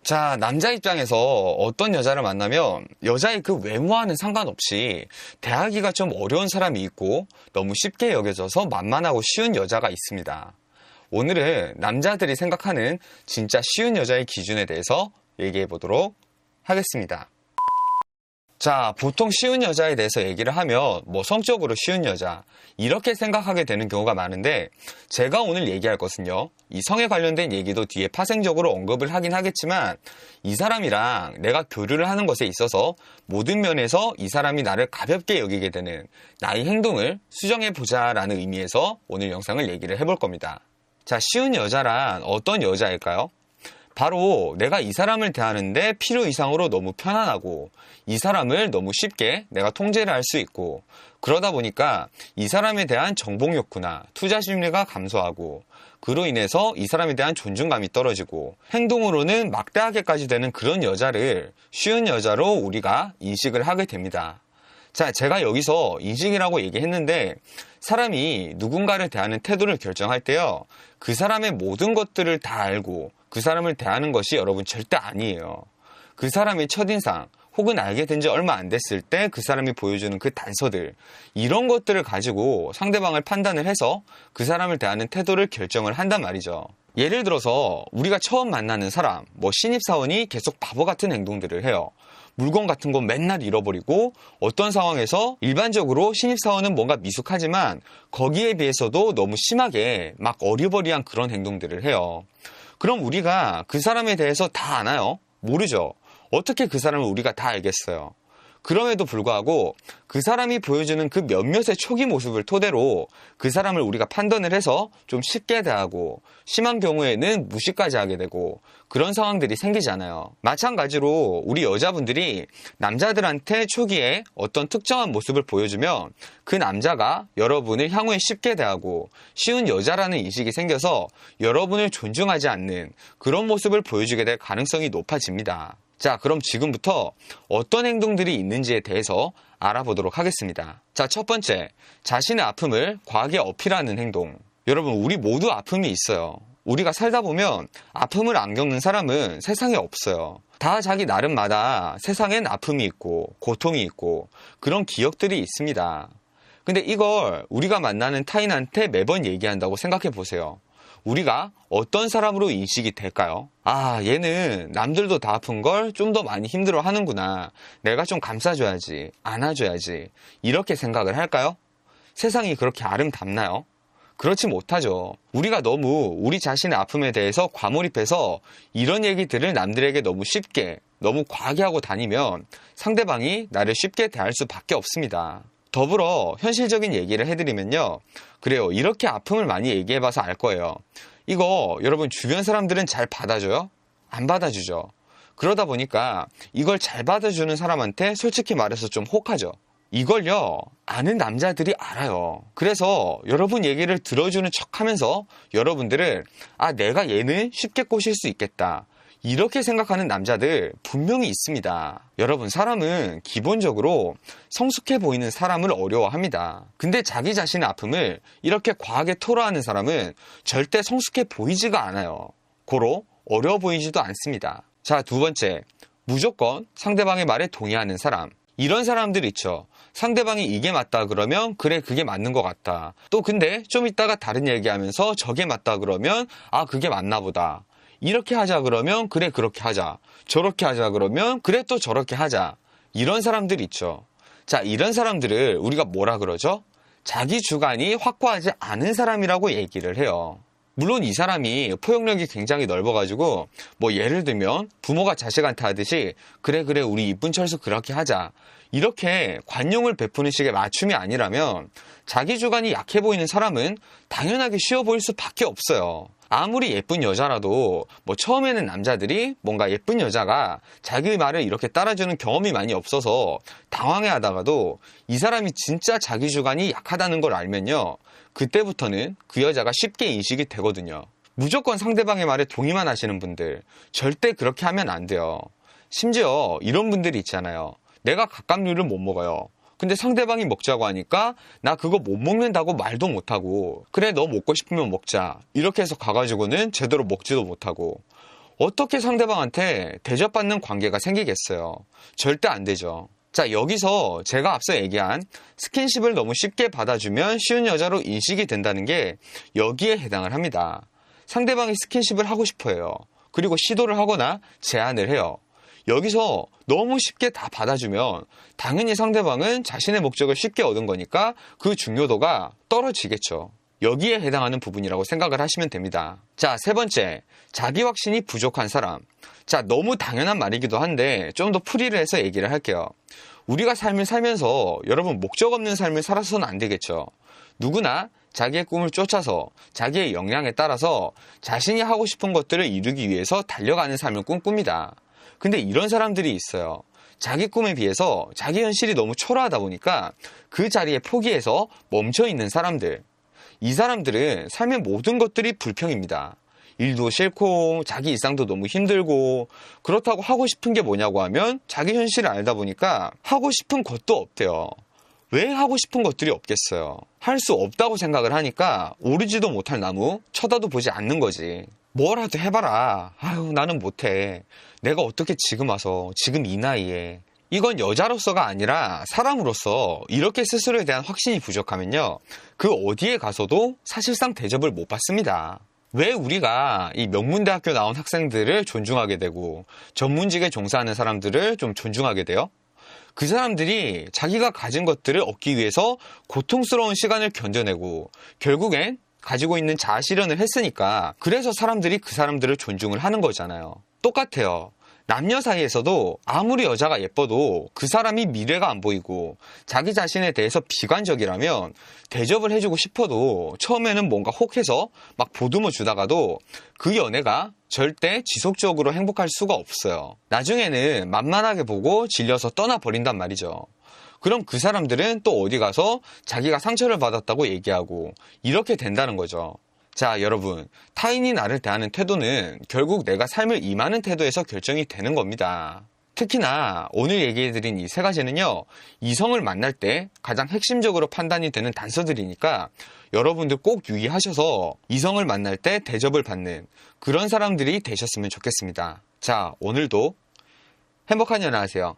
자, 남자 입장에서 어떤 여자를 만나면 여자의 그 외모와는 상관없이 대하기가 좀 어려운 사람이 있고 너무 쉽게 여겨져서 만만하고 쉬운 여자가 있습니다. 오늘은 남자들이 생각하는 진짜 쉬운 여자의 기준에 대해서 얘기해 보도록 하겠습니다. 자, 보통 쉬운 여자에 대해서 얘기를 하면 성적으로 쉬운 여자 이렇게 생각하게 되는 경우가 많은데, 제가 오늘 얘기할 것은요, 이 성에 관련된 얘기도 뒤에 파생적으로 언급을 하긴 하겠지만 이 사람이랑 내가 교류를 하는 것에 있어서 모든 면에서 이 사람이 나를 가볍게 여기게 되는 나의 행동을 수정해보자 라는 의미에서 오늘 영상을 얘기를 해볼 겁니다. 자, 쉬운 여자란 어떤 여자일까요? 바로 내가 이 사람을 대하는데 필요 이상으로 너무 편안하고 이 사람을 너무 쉽게 내가 통제를 할 수 있고, 그러다 보니까 이 사람에 대한 정복 욕구나 투자 심리가 감소하고 그로 인해서 이 사람에 대한 존중감이 떨어지고 행동으로는 막대하게까지 되는 그런 여자를 쉬운 여자로 우리가 인식을 하게 됩니다. 자, 제가 여기서 인식이라고 얘기했는데 사람이 누군가를 대하는 태도를 결정할 때요, 그 사람의 모든 것들을 다 알고 그 사람을 대하는 것이 여러분 절대 아니에요. 그 사람의 첫인상 혹은 알게 된 지 얼마 안 됐을 때 그 사람이 보여주는 그 단서들, 이런 것들을 가지고 상대방을 판단을 해서 그 사람을 대하는 태도를 결정을 한단 말이죠. 예를 들어서 우리가 처음 만나는 사람, 신입사원이 계속 바보 같은 행동들을 해요. 물건 같은 거 맨날 잃어버리고, 어떤 상황에서 일반적으로 신입사원은 뭔가 미숙하지만 거기에 비해서도 너무 심하게 막 어리버리한 그런 행동들을 해요. 그럼 우리가 그 사람에 대해서 다 아나요? 모르죠. 어떻게 그 사람을 우리가 다 알겠어요? 그럼에도 불구하고 그 사람이 보여주는 그 몇몇의 초기 모습을 토대로 그 사람을 우리가 판단을 해서 좀 쉽게 대하고 심한 경우에는 무시까지 하게 되고 그런 상황들이 생기잖아요. 마찬가지로 우리 여자분들이 남자들한테 초기에 어떤 특정한 모습을 보여주면 그 남자가 여러분을 향후에 쉽게 대하고 쉬운 여자라는 인식이 생겨서 여러분을 존중하지 않는 그런 모습을 보여주게 될 가능성이 높아집니다. 자, 그럼 지금부터 어떤 행동들이 있는지에 대해서 알아보도록 하겠습니다. 자, 첫 번째, 자신의 아픔을 과하게 어필하는 행동. 여러분, 우리 모두 아픔이 있어요. 우리가 살다 보면 아픔을 안 겪는 사람은 세상에 없어요. 다 자기 나름마다 세상엔 아픔이 있고 고통이 있고 그런 기억들이 있습니다. 근데 이걸 우리가 만나는 타인한테 매번 얘기한다고 생각해 보세요. 우리가 어떤 사람으로 인식이 될까요? 아, 얘는 남들도 다 아픈 걸 좀 더 많이 힘들어 하는구나. 내가 좀 감싸줘야지, 안아줘야지. 이렇게 생각을 할까요? 세상이 그렇게 아름답나요? 그렇지 못하죠. 우리가 너무 우리 자신의 아픔에 대해서 과몰입해서 이런 얘기들을 남들에게 너무 쉽게, 너무 과하게 하고 다니면 상대방이 나를 쉽게 대할 수밖에 없습니다. 더불어 현실적인 얘기를 해드리면요, 그래요, 이렇게 아픔을 많이 얘기해봐서 알 거예요. 이거 여러분 주변 사람들은 잘 받아줘요? 안 받아주죠. 그러다 보니까 이걸 잘 받아주는 사람한테 솔직히 말해서 좀 혹하죠. 이걸요, 아는 남자들이 알아요. 그래서 여러분 얘기를 들어주는 척하면서 여러분들을 내가 얘는 쉽게 꼬실 수 있겠다, 이렇게 생각하는 남자들 분명히 있습니다. 여러분, 사람은 기본적으로 성숙해 보이는 사람을 어려워합니다. 근데 자기 자신의 아픔을 이렇게 과하게 토로하는 사람은 절대 성숙해 보이지가 않아요. 고로 어려워 보이지도 않습니다. 자, 두 번째, 무조건 상대방의 말에 동의하는 사람. 이런 사람들 있죠. 상대방이 이게 맞다 그러면 그래, 그게 맞는 것 같다. 또 근데 좀 이따가 다른 얘기하면서 저게 맞다 그러면 그게 맞나 보다. 이렇게 하자 그러면 그래, 그렇게 하자. 저렇게 하자 그러면 그래, 또 저렇게 하자. 이런 사람들 있죠. 자, 이런 사람들을 우리가 뭐라 그러죠? 자기 주관이 확고하지 않은 사람이라고 얘기를 해요. 물론 이 사람이 포용력이 굉장히 넓어가지고 예를 들면 부모가 자식한테 하듯이 그래 우리 이쁜 철수 그렇게 하자, 이렇게 관용을 베푸는 식의 맞춤이 아니라면 자기 주관이 약해 보이는 사람은 당연하게 쉬워 보일 수밖에 없어요. 아무리 예쁜 여자라도 처음에는 남자들이 뭔가 예쁜 여자가 자기 말을 이렇게 따라주는 경험이 많이 없어서 당황해 하다가도 이 사람이 진짜 자기 주관이 약하다는 걸 알면요, 그때부터는 그 여자가 쉽게 인식이 되거든요. 무조건 상대방의 말에 동의만 하시는 분들 절대 그렇게 하면 안 돼요. 심지어 이런 분들이 있잖아요. 내가 갑각류를 못 먹어요. 근데 상대방이 먹자고 하니까 나 그거 못 먹는다고 말도 못하고 그래, 너 먹고 싶으면 먹자, 이렇게 해서 가가지고는 제대로 먹지도 못하고 어떻게 상대방한테 대접받는 관계가 생기겠어요? 절대 안 되죠. 자, 여기서 제가 앞서 얘기한 스킨십을 너무 쉽게 받아주면 쉬운 여자로 인식이 된다는 게 여기에 해당을 합니다. 상대방이 스킨십을 하고 싶어 해요. 그리고 시도를 하거나 제안을 해요. 여기서 너무 쉽게 다 받아주면 당연히 상대방은 자신의 목적을 쉽게 얻은 거니까 그 중요도가 떨어지겠죠. 여기에 해당하는 부분이라고 생각을 하시면 됩니다. 자, 세 번째, 자기 확신이 부족한 사람. 자, 너무 당연한 말이기도 한데 좀 더 풀이를 해서 얘기를 할게요. 우리가 삶을 살면서 여러분 목적 없는 삶을 살아서는 안 되겠죠. 누구나 자기의 꿈을 쫓아서 자기의 역량에 따라서 자신이 하고 싶은 것들을 이루기 위해서 달려가는 삶을 꿈꿉니다. 근데 이런 사람들이 있어요. 자기 꿈에 비해서 자기 현실이 너무 초라하다 보니까 그 자리에 포기해서 멈춰 있는 사람들. 이 사람들은 삶의 모든 것들이 불평입니다. 일도 싫고 자기 일상도 너무 힘들고 그렇다고 하고 싶은 게 뭐냐고 하면 자기 현실을 알다 보니까 하고 싶은 것도 없대요. 왜 하고 싶은 것들이 없겠어요? 할 수 없다고 생각을 하니까 오르지도 못할 나무 쳐다도 보지 않는 거지. 뭐라도 해봐라. 아유, 나는 못해. 내가 어떻게 지금 와서 지금 이 나이에. 이건 여자로서가 아니라 사람으로서 이렇게 스스로에 대한 확신이 부족하면요, 그 어디에 가서도 사실상 대접을 못 받습니다. 왜 우리가 이 명문대학교 나온 학생들을 존중하게 되고 전문직에 종사하는 사람들을 좀 존중하게 돼요? 그 사람들이 자기가 가진 것들을 얻기 위해서 고통스러운 시간을 견뎌내고 결국엔 가지고 있는 자아 실현을 했으니까, 그래서 사람들이 그 사람들을 존중을 하는 거잖아요. 똑같아요. 남녀 사이에서도 아무리 여자가 예뻐도 그 사람이 미래가 안 보이고 자기 자신에 대해서 비관적이라면 대접을 해주고 싶어도 처음에는 뭔가 혹해서 막 보듬어 주다가도 그 연애가 절대 지속적으로 행복할 수가 없어요. 나중에는 만만하게 보고 질려서 떠나버린단 말이죠. 그럼 그 사람들은 또 어디 가서 자기가 상처를 받았다고 얘기하고 이렇게 된다는 거죠. 자, 여러분, 타인이 나를 대하는 태도는 결국 내가 삶을 임하는 태도에서 결정이 되는 겁니다. 특히나 오늘 얘기해드린 이 세 가지는요, 이성을 만날 때 가장 핵심적으로 판단이 되는 단서들이니까 여러분들 꼭 유의하셔서 이성을 만날 때 대접을 받는 그런 사람들이 되셨으면 좋겠습니다. 자, 오늘도 행복한 연애 하세요.